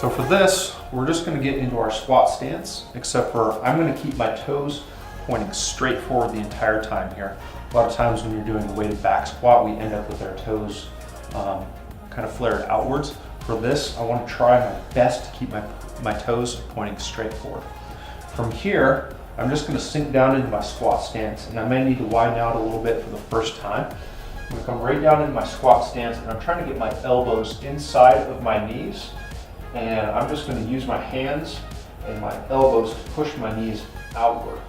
So for this, we're just gonna get into our squat stance, except for I'm gonna keep my toes pointing straight forward the entire time here. A lot of times when you're doing a weighted back squat, we end up with our toes kind of flared outwards. For this, I wanna try my best to keep my toes pointing straight forward. From here, I'm just gonna sink down into my squat stance, and I may need to widen out a little bit for the first time. I'm gonna come right down into my squat stance, and I'm trying to get my elbows inside of my knees, and I'm just gonna use my hands and my elbows to push my knees outward.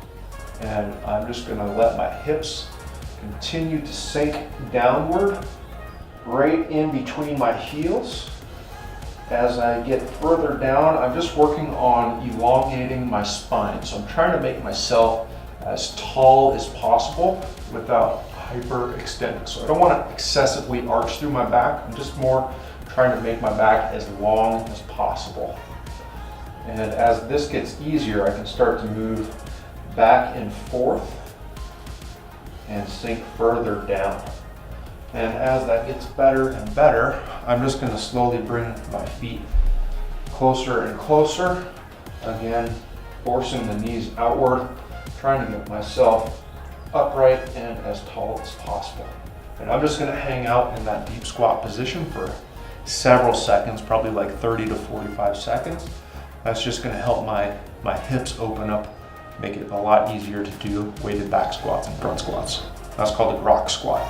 And I'm just gonna let my hips continue to sink downward, right in between my heels. As I get further down, I'm just working on elongating my spine. So I'm trying to make myself as tall as possible without hyperextending. So I don't want to excessively arch through my back. I'm just more trying to make my back as long as possible. And as this gets easier, I can start to move back and forth and sink further down. And as that gets better and better, I'm just going to slowly bring my feet closer and closer. Again, forcing the knees outward, trying to get myself upright and as tall as possible. And I'm just going to hang out in that deep squat position for several seconds, probably like 30 to 45 seconds. That's just going to help my hips open up, make it a lot easier to do weighted back squats and front squats. That's called a Grock squat.